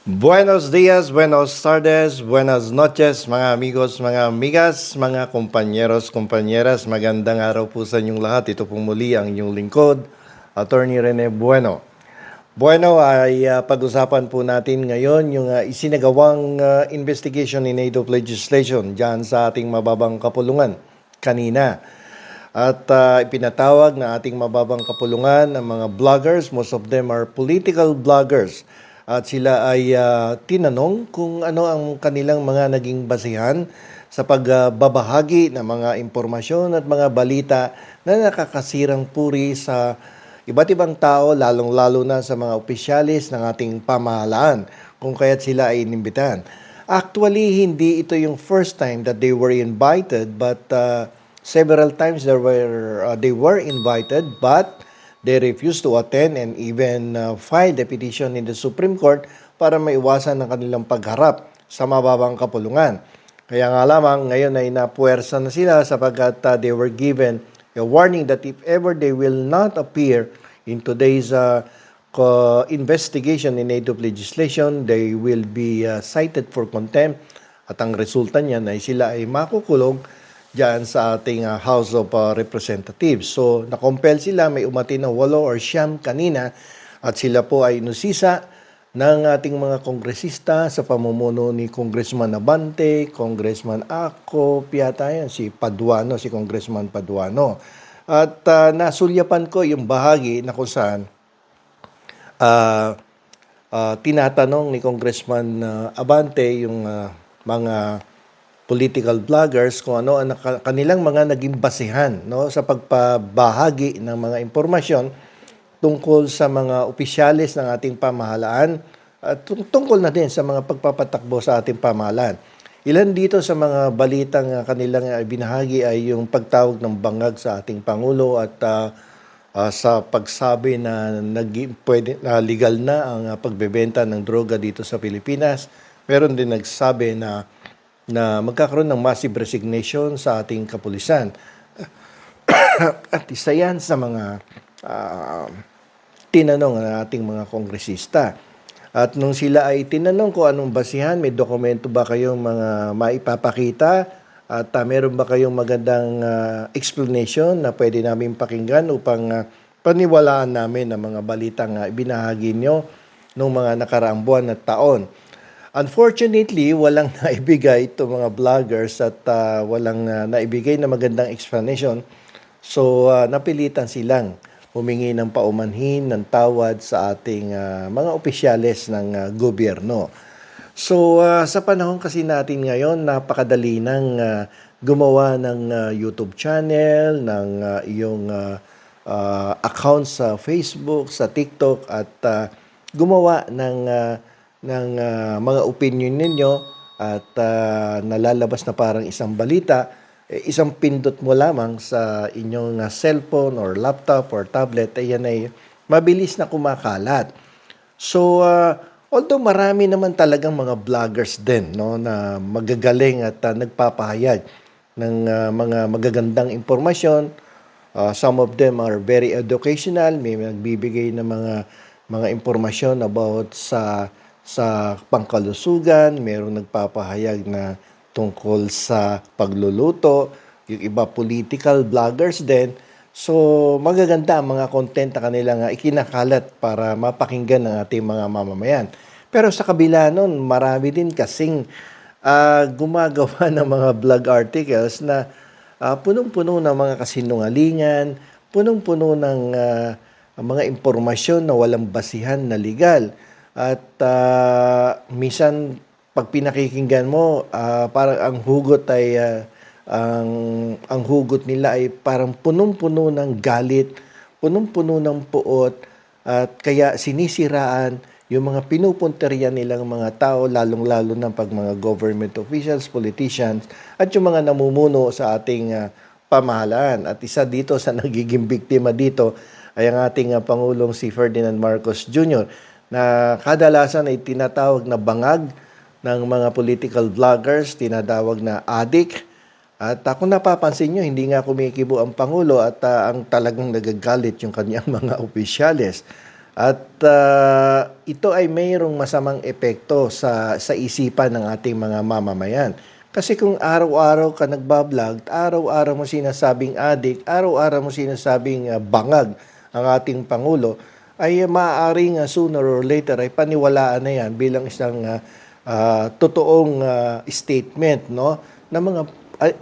Buenos dias, buenos tardes, buenas noches, mga amigos, mga amigas, mga kompanyeros, kompanyeras. Magandang araw po sa inyong lahat. Ito pong muli ang inyong lingkod, Attorney Rene Bueno. Bueno, ay pag-usapan po natin ngayon yung isinagawang investigation in aid of legislation dyan sa ating mababang kapulungan kanina. At ipinatawag na ating mababang kapulungan ang mga vloggers. Most of them are political vloggers. At sila ay tinanong kung ano ang kanilang mga naging basihan sa pagbabahagi ng mga impormasyon at mga balita na nakakasirang puri sa iba't ibang tao, lalong-lalo na sa mga opisyalis ng ating pamahalaan, kung kaya't sila ay inimbitahan. Actually, hindi ito yung first time that they were invited, but several times they were invited, but they refused to attend and even filed a petition in the Supreme Court para maiwasan ang kanilang pagharap sa mababang kapulungan. Kaya nga lamang, ngayon ay napuwersa na sila sapagkat they were given a warning that if ever they will not appear in today's investigation in aid of legislation, they will be cited for contempt at ang resulta niyan ay sila ay makukulong diyan sa ating House of Representatives. So, na-compel sila, may umati ng 8 or 9 kanina at sila po ay inusisa ng ating mga kongresista sa pamumuno ni Congressman Abante, Congressman Ako, piyata yan, si Paduano, si Congressman Paduano. At nasulyapan ko yung bahagi na kung saan tinatanong ni Congressman Abante yung mga political vloggers kung ano ang kanilang mga naging basihan, no, sa pagpabahagi ng mga impormasyon tungkol sa mga opisyalis ng ating pamahalaan at tungkol na din sa mga pagpapatakbo sa ating pamahalaan. Ilan dito sa mga balitang kanilang binahagi ay yung pagtawag ng bangag sa ating Pangulo at sa pagsabi na legal na ang pagbebenta ng droga dito sa Pilipinas. Meron din nagsabi na magkakaroon ng massive resignation sa ating kapulisan. At isa yan sa mga tinanong ng ating mga kongresista. At nung sila ay tinanong ko anong basihan, may dokumento ba kayong mga maipapakita at meron ba kayong magandang explanation na pwede namin pakinggan upang paniwalaan namin ang mga balitang ibinahagi nyo noong mga nakaraang buwan at taon. Unfortunately, walang naibigay itong mga vloggers at walang naibigay na magandang explanation. So, napilitan silang humingi ng paumanhin, ng tawad sa ating mga opisyales ng gobyerno. So, sa panahon kasi natin ngayon, napakadali nang gumawa ng YouTube channel, ng iyong account sa Facebook, sa TikTok, at gumawa ng mga opinion ninyo at nalalabas na parang isang balita, isang pindot mo lamang sa inyong cellphone or laptop or tablet, yan ay mabilis na kumakalat. So, although marami naman talagang mga vloggers din, no, na magagaling at nagpapahayag ng mga magagandang impormasyon, some of them are very educational, may nagbibigay ng mga impormasyon about sa pangkalusugan, mayroong nagpapahayag na tungkol sa pagluluto, yung iba political vloggers din. So, magaganda ang mga content na kanilang ikinakalat para mapakinggan ng ating mga mamamayan. Pero sa kabila nun, marami din kasing gumagawa ng mga blog articles na punong-puno ng mga kasinungalingan, punong-puno ng mga impormasyon na walang basihan na legal. At minsan pag pinakikinggan mo, parang ang hugot ay ang hugot nila ay parang punong-puno ng galit, punong-puno ng puot, at kaya sinisiraan yung mga pinupunteriya nilang mga tao, lalong-lalo na pag mga government officials, politicians, at yung mga namumuno sa ating pamahalaan. At isa dito sa nagiging biktima dito ay ang ating Pangulong si Ferdinand Marcos Jr., na kadalasan ay tinatawag na bangag ng mga political vloggers, tinatawag na adik. At kung napapansin nyo, hindi nga kumikibo ang Pangulo at ang talagang nagagalit yung kanyang mga opisyales. At ito ay mayroong masamang epekto sa isipan ng ating mga mamamayan. Kasi kung araw-araw ka nagbablog, araw-araw mo sinasabing adik, araw-araw mo sinasabing bangag ang ating Pangulo, ay maaaring sooner or later ay paniwalaan na yan bilang isang totoong statement, no, ng mga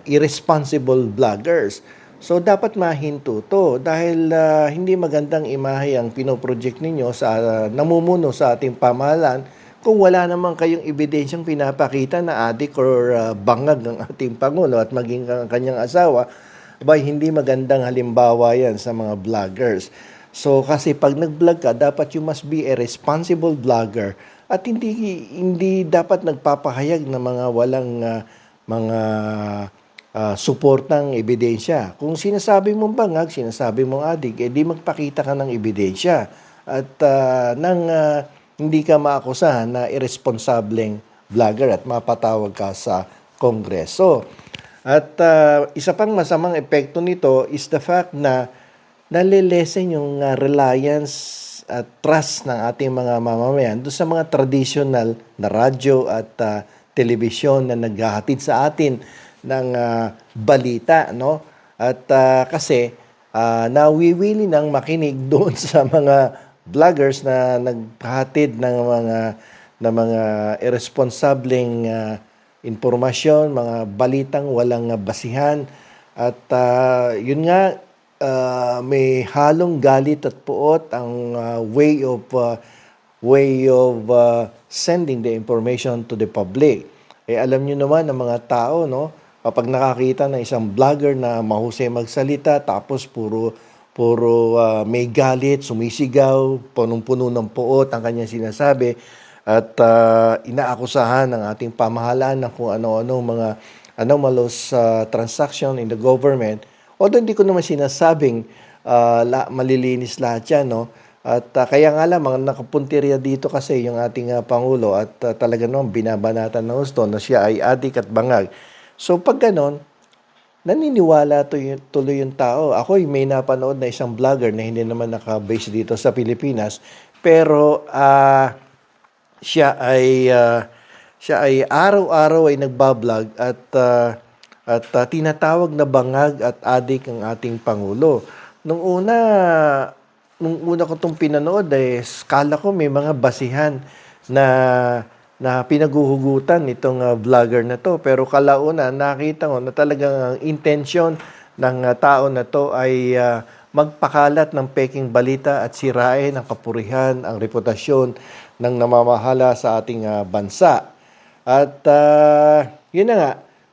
irresponsible vloggers. So dapat mahinto to dahil hindi magandang imahe ang pinoproject ninyo sa namumuno sa ating pamahalaan kung wala naman kayong ebidensyang pinapakita na adik or bangag ng ating Pangulo at maging ang kanyang asawa, hindi magandang halimbawa yan sa mga vloggers. So kasi pag nag-vlog ka, dapat you must be a responsible vlogger at hindi dapat nagpapahayag ng mga walang mga suportang ebidensya. Kung sinasabi mong bangag, sinasabi mong adik, di magpakita ka ng ebidensya at hindi ka maakusahan na irresponsableng vlogger at mapatawag ka sa Kongreso. At isa pang masamang epekto nito is the fact na nalilesen yung reliance at trust ng ating mga mamamayan doon sa mga traditional na radyo at telebisyon na naghahatid sa atin ng balita, no? At kasi nawiwili ng makinig doon sa mga vloggers na naghahatid ng mga irresponsableng impormasyon, mga balitang walang basihan at yun nga may halong galit at puot ang way of sending the information to the public. Alam niyo naman ng mga tao, no, kapag nakakita ng isang vlogger na mahusay magsalita tapos puro may galit, sumisigaw, punong-puno ng puot ang kanyang sinasabi at inaakusahan ng ating pamahalaan ng kung ano-ano mga anomalous transaction in the government. Although hindi ko naman sinasabing malilinis lahat yan, no? At kaya nga lang, mga nakapuntirya dito kasi yung ating Pangulo at talaga naman binabanatan ng gusto na siya ay adik at bangag. So pag ganon, naniniwala tuloy yung tao. Ako may napanood na isang vlogger na hindi naman naka-base dito sa Pilipinas, pero siya ay araw-araw ay nagbablog at tinatawag na bangag at adik ang ating Pangulo. Nung una ko itong pinanood, kala ko may mga basihan na pinaguhugutan itong vlogger na to. Pero kalauna, nakita ko na talagang ang intensyon ng tao na to ay magpakalat ng peking balita at sirain ang kapurihan, ang reputasyon ng namamahala sa ating bansa. At yun na nga.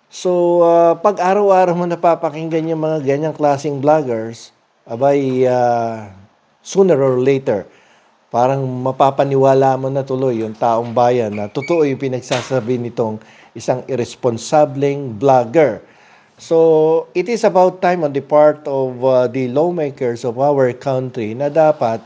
So, pag araw-araw mo napapakinggan yung mga ganyang klaseng vloggers, sooner or later, parang mapapaniwala mo na tuloy yung taong bayan na totoo yung pinagsasabi nitong isang irresponsableng vlogger. So, it is about time on the part of the lawmakers of our country na dapat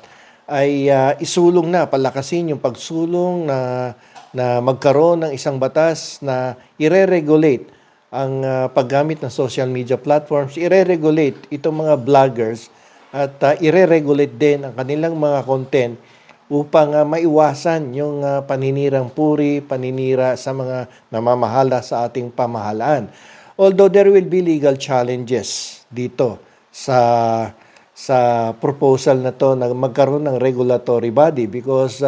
ay isulong na, palakasin yung pagsulong na magkaroon ng isang batas na ire-regulate ang paggamit ng social media platforms, ire-regulate itong mga vloggers at ire-regulate din ang kanilang mga content upang maiwasan yung paninirang puri, paninira sa mga namamahala sa ating pamahalaan. Although there will be legal challenges dito sa proposal na to na magkaroon ng regulatory body because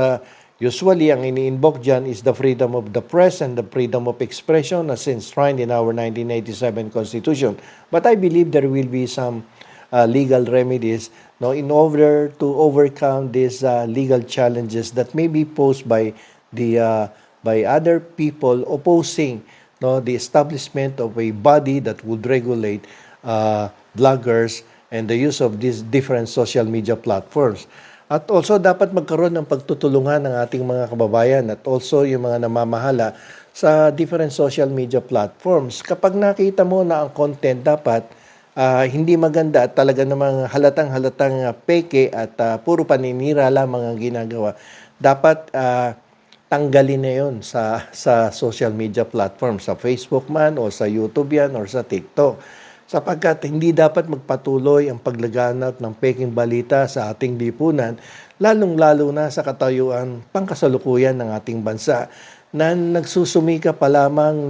usually ang ini-invoke dyan is the freedom of the press and the freedom of expression as enshrined in our 1987 Constitution. But I believe there will be some legal remedies in order to overcome these legal challenges that may be posed by other people opposing the establishment of a body that would regulate vloggers and the use of these different social media platforms. At also dapat magkaroon ng pagtutulungan ng ating mga kababayan at also yung mga namamahala sa different social media platforms. Kapag nakita mo na ang content dapat hindi maganda at talaga namang halatang peke at puro paninira lamang ang ginagawa, dapat tanggalin na yun sa social media platforms, sa Facebook man o sa YouTube yan or sa TikTok. sapagkat hindi dapat magpatuloy ang paglaganap ng peking balita sa ating lipunan, lalong-lalo na sa katayuan pangkasalukuyan ng ating bansa na nagsusumika pa lamang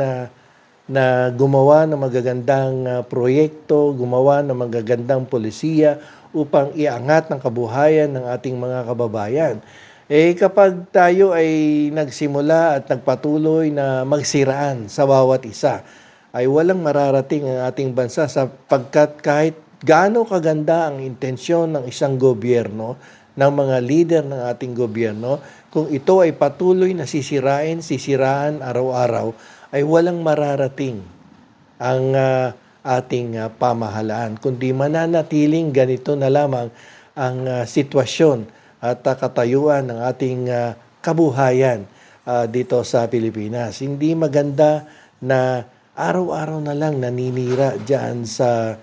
na gumawa ng magagandang proyekto, gumawa ng magagandang polisiya upang iangat ang kabuhayan ng ating mga kababayan. Kapag tayo ay nagsimula at nagpatuloy na magsiraan sa bawat isa, ay walang mararating ang ating bansa sapagkat kahit gaano kaganda ang intensyon ng isang gobyerno, ng mga leader ng ating gobyerno, kung ito ay patuloy na sisiraan araw-araw, ay walang mararating ang ating pamahalaan, kundi mananatiling ganito na lamang ang sitwasyon at katayuan ng ating kabuhayan dito sa Pilipinas. Hindi maganda na araw-araw na lang naninira diyan sa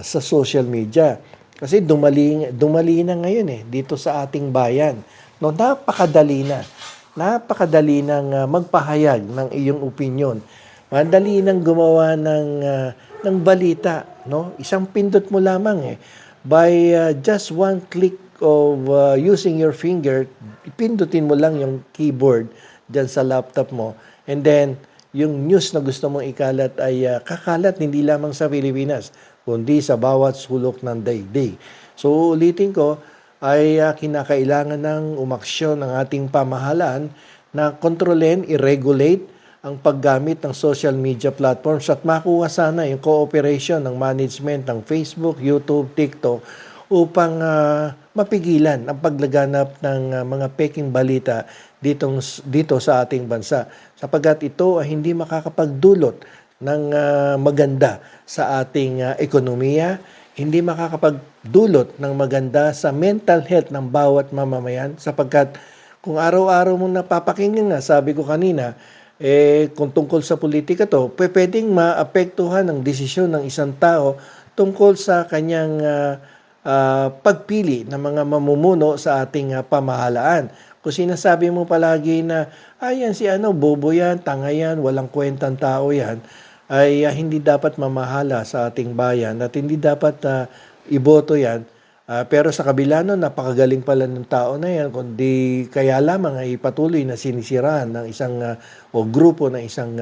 social media. Kasi dumali na ngayon dito sa ating bayan. No, napakadali na. Napakadali nang magpahayag ng iyong opinion. Madali nang gumawa ng balita, no? Isang pindot mo lamang by just one click of using your finger, pindutin mo lang yung keyboard diyan sa laptop mo, and then yung news na gusto mong ikalat ay kakalat hindi lamang sa Pilipinas, kundi sa bawat sulok ng daigdig. So ulitin ko, ay kinakailangan ng umaksyon ng ating pamahalaan na kontrolin, i-regulate ang paggamit ng social media platforms at makuha sana yung cooperation ng management ng Facebook, YouTube, TikTok upang mapigilan ang paglaganap ng mga peking balita dito sa ating bansa, sapagkat ito ay hindi makakapagdulot ng maganda sa ating ekonomiya, hindi makakapagdulot ng maganda sa mental health ng bawat mamamayan, sapagkat kung araw-araw mong napapakinggan nga, sabi ko kanina, kung tungkol sa politika to, pwedeng maapektuhan ang desisyon ng isang tao tungkol sa kanyang pagpili ng mga mamumuno sa ating pamahalaan. Kung sinasabi mo palagi na, yan si bobo yan, tanga yan, walang kwentang tao yan, ay hindi dapat mamahala sa ating bayan at hindi dapat iboto yan. Pero sa kabila nun, napakagaling pala ng tao na yan, kundi kaya lamang ay patuloy na sinisiraan ng isang o grupo ng isang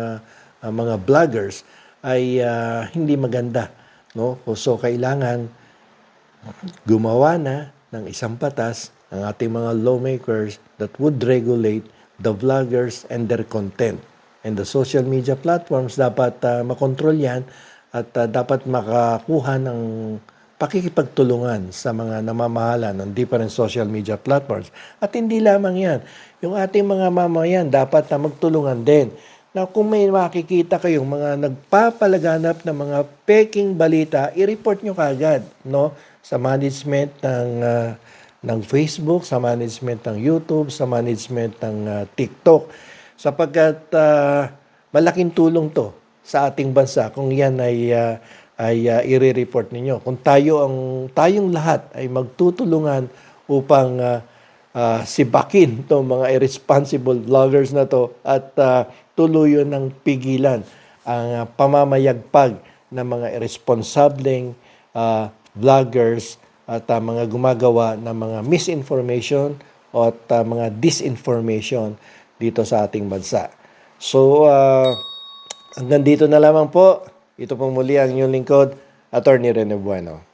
mga vloggers ay hindi maganda. No? So kailangan gumawa na ng isang batas ang ating mga lawmakers that would regulate the vloggers and their content. And the social media platforms dapat makontrol yan at dapat makakuha ng pakikipagtulungan sa mga namamahala ng different social media platforms. At hindi lamang yan. Yung ating mga mamayan dapat na magtulungan din. Na kung may makikita kayong mga nagpapalaganap ng mga peking balita, i-report nyo kagad, no? Sa management ng Facebook, sa management ng YouTube, sa management ng TikTok. Sapagkat malaking tulong to sa ating bansa kung yan ay i-report ninyo. Kung tayong lahat ay magtutulungan upang sibakin itong mga irresponsible vloggers na to at tuluyan ng pigilan ang pamamayagpag ng mga irresponsableng vloggers at mga gumagawa ng mga misinformation at mga disinformation dito sa ating bansa. So, hanggang dito na lamang po. Ito pong muli ang inyong lingkod, Attorney Rene Bueno.